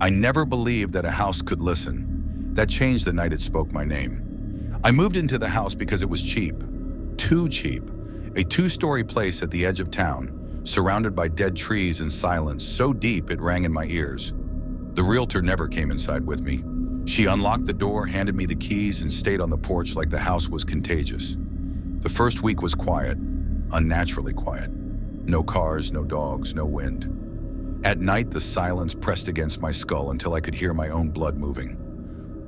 I never believed that a house could listen. That changed the night it spoke my name. I moved into the house because it was cheap. Too cheap. A 2-story place at the edge of town, surrounded by dead trees and silence so deep it rang in my ears. The realtor never came inside with me. She unlocked the door, handed me the keys, and stayed on the porch like the house was contagious. The first week was quiet, unnaturally quiet. No cars, no dogs, no wind. At night, the silence pressed against my skull until I could hear my own blood moving.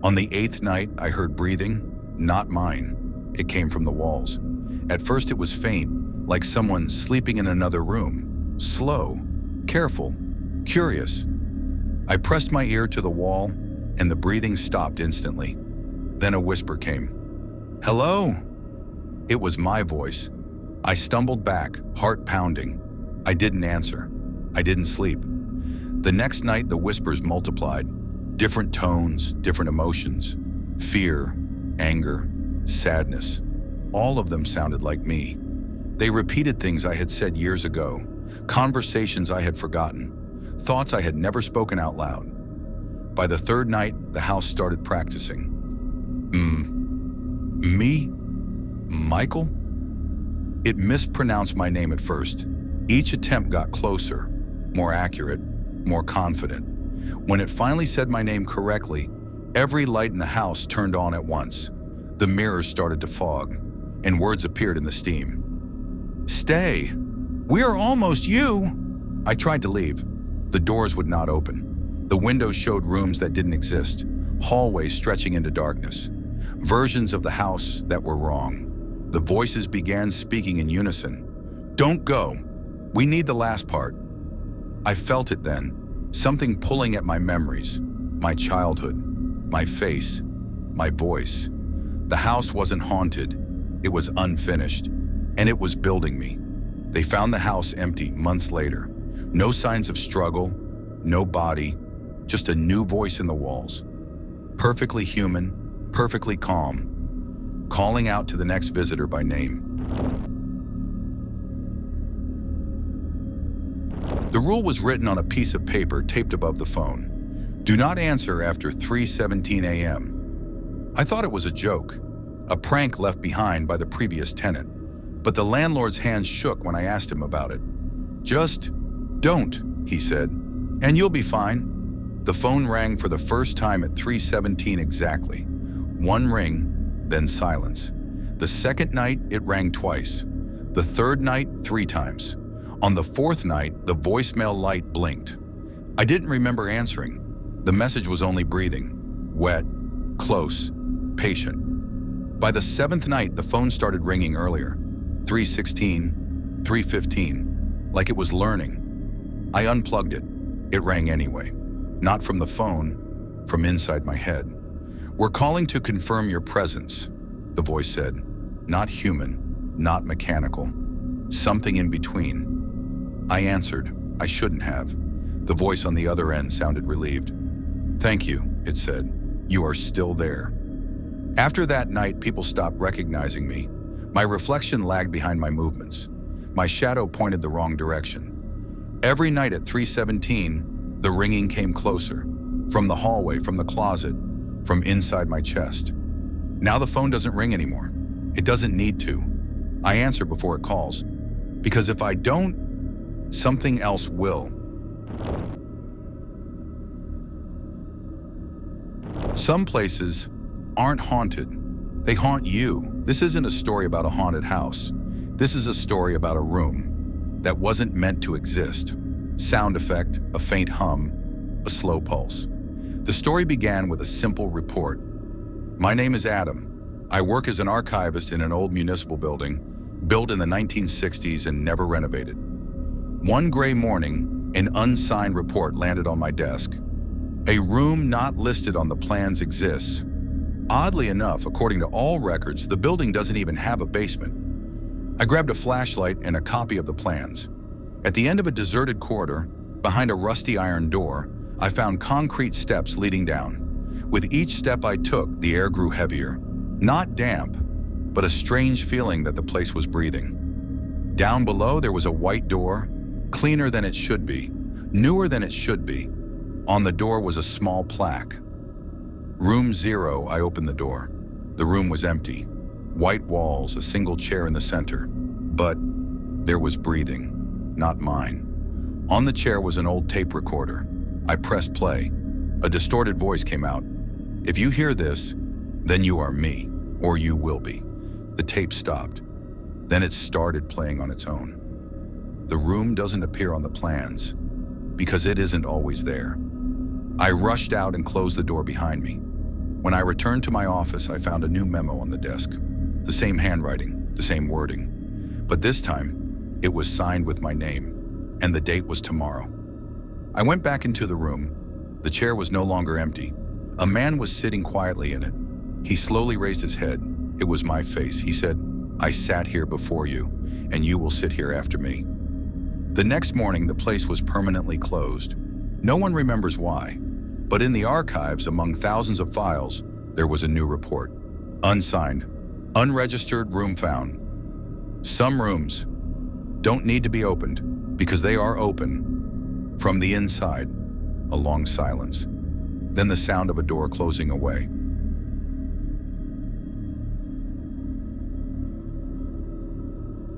On the 8th night, I heard breathing, not mine. It came from the walls. At first, it was faint, like someone sleeping in another room. Slow, careful, curious. I pressed my ear to the wall, and the breathing stopped instantly. Then a whisper came. "Hello?" It was my voice. I stumbled back, heart pounding. I didn't answer. I didn't sleep. The next night, the whispers multiplied. Different tones, different emotions. Fear, anger, sadness. All of them sounded like me. They repeated things I had said years ago, conversations I had forgotten, thoughts I had never spoken out loud. By the 3rd night, the house started practicing. Me? Michael? It mispronounced my name at first. Each attempt got closer, more accurate, more confident. When it finally said my name correctly, every light in the house turned on at once. The mirrors started to fog, and words appeared in the steam. "Stay! We are almost you!" I tried to leave. The doors would not open. The windows showed rooms that didn't exist, hallways stretching into darkness. Versions of the house that were wrong. The voices began speaking in unison. "Don't go. We need the last part." I felt it then, something pulling at my memories, my childhood, my face, my voice. The house wasn't haunted, it was unfinished, and it was building me. They found the house empty months later. No signs of struggle, no body, just a new voice in the walls. Perfectly human, perfectly calm, calling out to the next visitor by name. The rule was written on a piece of paper taped above the phone. "Do not answer after 3:17 a.m. I thought it was a joke, a prank left behind by the previous tenant, but the landlord's hands shook when I asked him about it. "Just don't," he said, "and you'll be fine." The phone rang for the first time at 3:17 exactly. One ring, then silence. The second night, it rang twice. The third night, 3 times. On the 4th night, the voicemail light blinked. I didn't remember answering. The message was only breathing. Wet, close, patient. By the 7th night, the phone started ringing earlier. 3:16, 3:15, like it was learning. I unplugged it. It rang anyway. Not from the phone, from inside my head. "We're calling to confirm your presence," the voice said. Not human, not mechanical. Something in between. I answered. I shouldn't have. The voice on the other end sounded relieved. "Thank you," it said. "You are still there." After that night, people stopped recognizing me. My reflection lagged behind my movements. My shadow pointed the wrong direction. Every night at 3:17, the ringing came closer. From the hallway, from the closet, from inside my chest. Now the phone doesn't ring anymore. It doesn't need to. I answer before it calls. Because if I don't, something else will. Some places aren't haunted. They haunt you. This isn't a story about a haunted house. This is a story about a room that wasn't meant to exist. Sound effect, a faint hum, a slow pulse. The story began with a simple report. "My name is Adam. I work as an archivist in an old municipal building, built in the 1960s and never renovated. One gray morning, an unsigned report landed on my desk. A room not listed on the plans exists. Oddly enough, according to all records, the building doesn't even have a basement. I grabbed a flashlight and a copy of the plans. At the end of a deserted corridor, behind a rusty iron door, I found concrete steps leading down. With each step I took, the air grew heavier. Not damp, but a strange feeling that the place was breathing. Down below, there was a white door, cleaner than it should be, newer than it should be. On the door was a small plaque. Room 0, I opened the door. The room was empty. White walls, a single chair in the center. But there was breathing, not mine. On the chair was an old tape recorder. I pressed play. A distorted voice came out. "If you hear this, then you are me, or you will be." The tape stopped. Then it started playing on its own. The room doesn't appear on the plans because it isn't always there. I rushed out and closed the door behind me. When I returned to my office, I found a new memo on the desk. The same handwriting, the same wording. But this time, it was signed with my name, and the date was tomorrow. I went back into the room. The chair was no longer empty. A man was sitting quietly in it. He slowly raised his head. It was my face. He said, "I sat here before you, and you will sit here after me." The next morning, the place was permanently closed. No one remembers why, but in the archives, among thousands of files, there was a new report. Unsigned, unregistered room found. Some rooms don't need to be opened because they are open from the inside. A long silence. Then the sound of a door closing away.